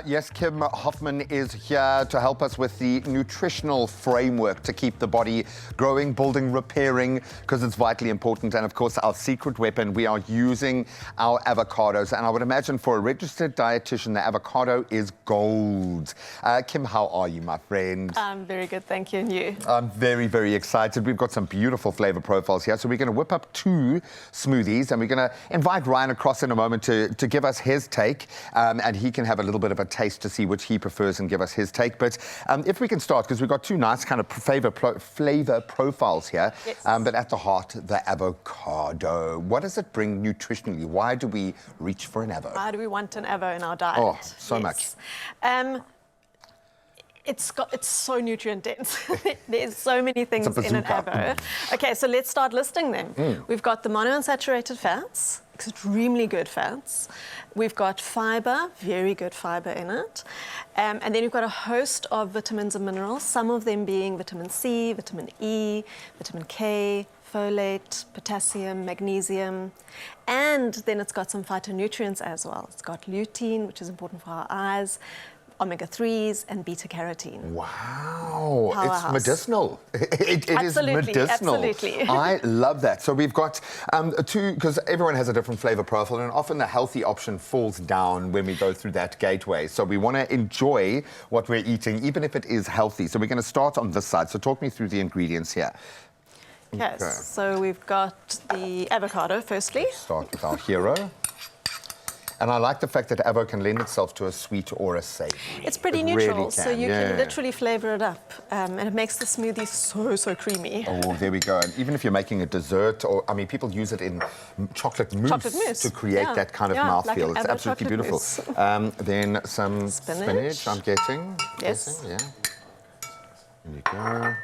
Yes, Kim Hoffman is here to help us with the nutritional framework to keep the body growing, building, repairing, because it's vitally important. And of course, our secret weapon, we are using our avocados. And I would imagine for a registered dietitian, the avocado is gold. Kim, how are you, my friend? I'm very good, thank you. And you? I'm very, very excited. We've got some beautiful flavor profiles here. So we're going to whip up 2 smoothies, and we're going to invite Ryan across in a moment to give us his take, and he can have a little bit of a taste to see which he prefers and give us his take. But if we can start, because we've got 2 nice kind of flavor profiles here, yes. But at the heart, the avocado. What does it bring nutritionally? Why do we reach for an avo? Why do we want an avo in our diet? Oh, so much. It's so nutrient dense. There's so many things in an avo. Okay, so let's start listing them. We've got the monounsaturated fats, extremely good fats. We've got fiber, very good fiber in it. And then you've got a host of vitamins and minerals, some of them being vitamin C, vitamin E, vitamin K, folate, potassium, magnesium, and then it's got some phytonutrients as well. It's got lutein, which is important for our eyes, omega-3s and beta-carotene. Wow, Powerhouse. It's medicinal. It is medicinal. Absolutely. I love that. So we've got 2, because everyone has a different flavor profile, and often the healthy option falls down when we go through that gateway. So we want to enjoy what we're eating, even if it is healthy. So we're going to start on this side. So talk me through the ingredients here. Okay, so we've got the avocado, firstly. Start with our hero. And I like the fact that avo can lend itself to a sweet or a savory. It's pretty neutral, so you can literally flavor it up. And it makes the smoothie so creamy. Oh, there we go. And even if you're making a dessert, or, I mean, people use it in chocolate mousse to create that kind of mouthfeel. It's absolutely beautiful. Then some spinach, I'm getting. Yes. Yeah. There you go. A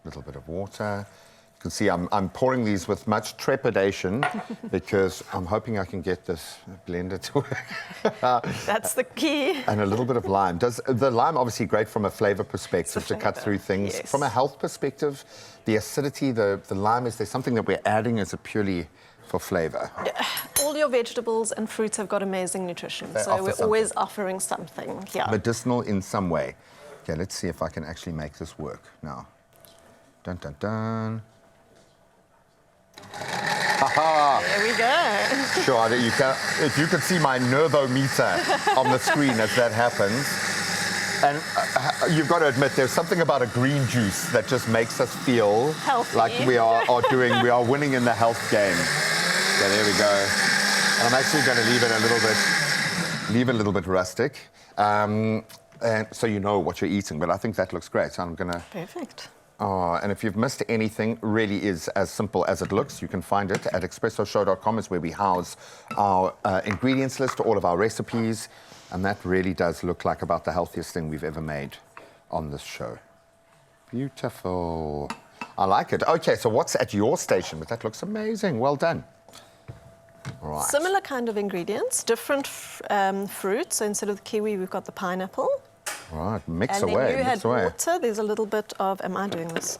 little bit of water. You can see I'm pouring these with much trepidation because I'm hoping I can get this blender to work. That's the key. And a little bit of lime. Does the lime obviously great from a flavor perspective to cut through things? Yes. From a health perspective, the acidity, the lime, is there something that we're adding? Is it purely for flavor? All your vegetables and fruits have got amazing nutrition, so we're always offering something here. Medicinal in some way. Okay, let's see if I can actually make this work now. Dun, dun, dun. There we go. Sure, you can, if you could see my nervometer on the screen as that happens. And you've got to admit, there's something about a green juice that just makes us feel healthy. Like we are winning in the health game. So there we go. And I'm actually going to leave it a little bit rustic. And so you know what you're eating, but I think that looks great. So I'm going to... Perfect. Oh, and if you've missed anything, really is as simple as it looks. You can find it at expressoshow.com, is where we house our ingredients list, all of our recipes, and that really does look like about the healthiest thing we've ever made on this show. Beautiful. I like it. Okay, so what's at your station? But that looks amazing. Well done. All right. Similar kind of ingredients, different fruits. So instead of the kiwi, we've got the pineapple. Right, mix and away. And then you had water. There's a little bit of... Am I doing this?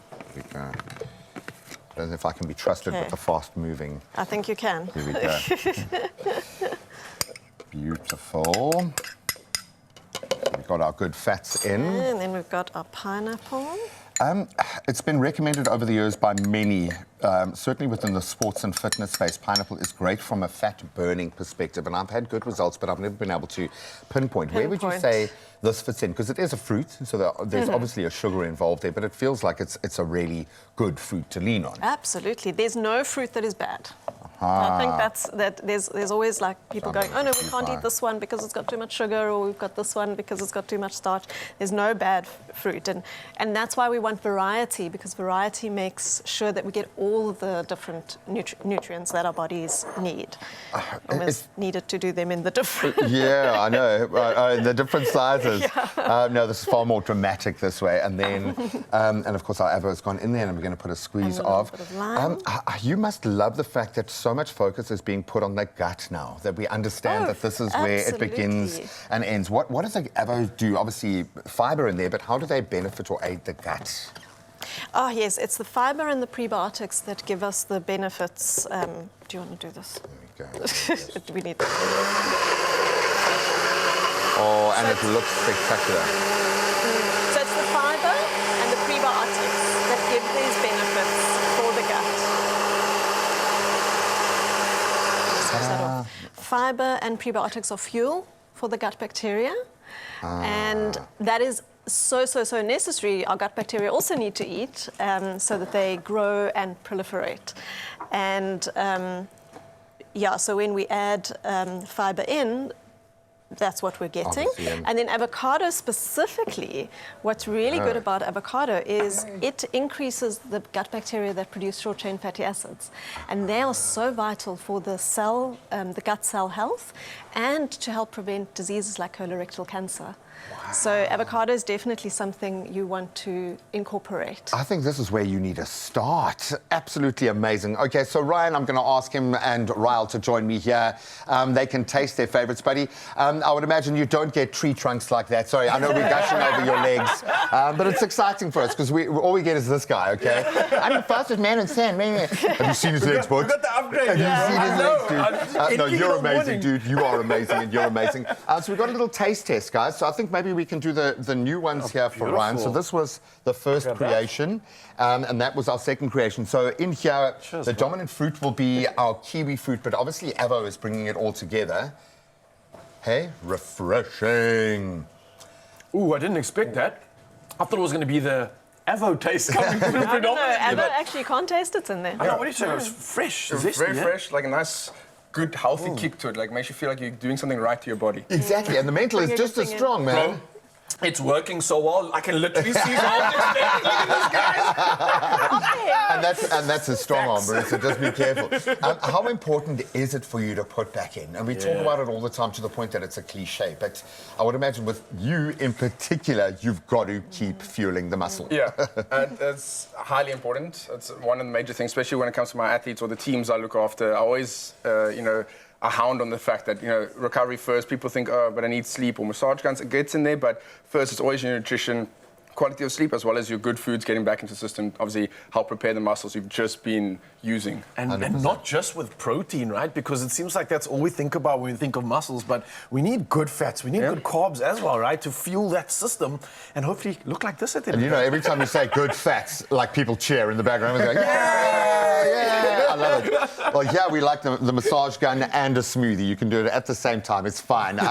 There we go. I don't know if I can be trusted with the fast-moving... I think you can. Here we go. Beautiful. We've got our good fats in. And then we've got our pineapple. It's been recommended over the years by many, certainly within the sports and fitness space. Pineapple is great from a fat-burning perspective, and I've had good results, but I've never been able to pinpoint. Where would you say this fits in? Because it is a fruit, so there's obviously a sugar involved there, but it feels like it's a really good fruit to lean on. Absolutely. There's no fruit that is bad. I think there's always like people going, oh no, we can't eat this one because it's got too much sugar, or we've got this one because it's got too much starch. There's no bad fruit, and that's why we want variety, because variety makes sure that we get all the different nutrients that our bodies need. Almost needed to do them in the different... Yeah, I know, the different sizes. No, this is far more dramatic this way. And then, and of course our avo's gone in there, and we're going to put a squeeze of lime. You must love the fact that so much focus is being put on the gut now, that we understand that this is where it begins and ends. What does the avo do? Obviously fiber in there, but how do they benefit or aid the gut? Oh, yes, it's the fiber and the prebiotics that give us the benefits. Do you want to do this? There we go. We need... Oh, and it looks spectacular. So it's the fiber and the prebiotics that give these benefits for the gut. Fiber and prebiotics are fuel for the gut bacteria. And that is so necessary. Our gut bacteria also need to eat so that they grow and proliferate. And so when we add fiber in, that's what we're getting. And then avocado specifically, what's really good about avocado is it increases the gut bacteria that produce short-chain fatty acids. And they are so vital for the cell, the gut cell health, and to help prevent diseases like colorectal cancer. Wow. So avocado is definitely something you want to incorporate. I think this is where you need to start. Absolutely amazing. Okay, so Ryan, I'm going to ask him and Ryle to join me here. They can taste their favourites, buddy. I would imagine you don't get tree trunks like that. Sorry, I know we're gushing over your legs, but it's exciting for us because all we get is this guy, okay? I'm the fastest man in sand. Have you seen his legs, bud? We got the upgrade. Have you seen his legs, dude? No, you're amazing, dude. You are amazing and you're amazing. So we've got a little taste test, guys. So I think maybe we can do the new ones here for Ryan. So this was the first creation, and that was our second creation. So in here, the dominant fruit will be our kiwi fruit, but obviously Avo is bringing it all together. Hey, refreshing. Ooh, I didn't expect that. I thought it was going to be the Avo taste coming through predominantly. Avo actually can't taste it's in there. I know, what do you say? It was fresh. It's very fresh, like a nice, good, healthy kick to it. Like, makes you feel like you're doing something right to your body. Exactly, and the mental is just as strong, man. Bro, it's working so well, I can literally see the whole thing. Look at this, guys. And that's a strong arm, Bruce, so just be careful. How important is it for you to put back in? And we talk about it all the time to the point that it's a cliche, but I would imagine with you in particular, you've got to keep fueling the muscle. Yeah, it's highly important. It's one of the major things, especially when it comes to my athletes or the teams I look after. I always, a hound on the fact that, recovery first. People think, oh, but I need sleep or massage guns. It gets in there, but first it's always your nutrition, quality of sleep, as well as your good foods getting back into the system. Obviously, help prepare the muscles you've just been using. And not just with protein, right? Because it seems like that's all we think about when we think of muscles, but we need good fats, we need good carbs as well, right? To fuel that system and hopefully look like this at the end. And every time you say good fats, like people cheer in the background and go, yeah, I love it. Well, yeah, we like the massage gun and a smoothie. You can do it at the same time. It's fine.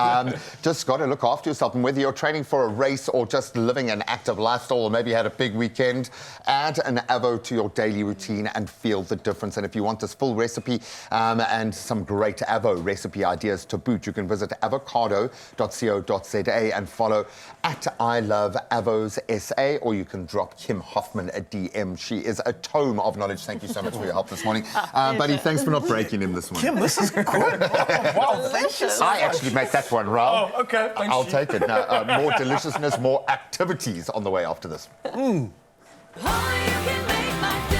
Just got to look after yourself. And whether you're training for a race or just living an active lifestyle or maybe had a big weekend, add an Avo to your daily routine and feel the difference. And if you want this full recipe and some great Avo recipe ideas to boot, you can visit avocado.co.za and follow @ILoveAvosSA, or you can drop Kim Hoffman a DM. She is a tome of knowledge. Thank you so much for your help this morning. Buddy, thanks for not breaking him this morning. Kim, this is good. Wow, thank you. I actually made that one, Raul. Oh, okay. Thanks. I'll take it. Now, more deliciousness, more activities on the way after this. Oh, you can make my day.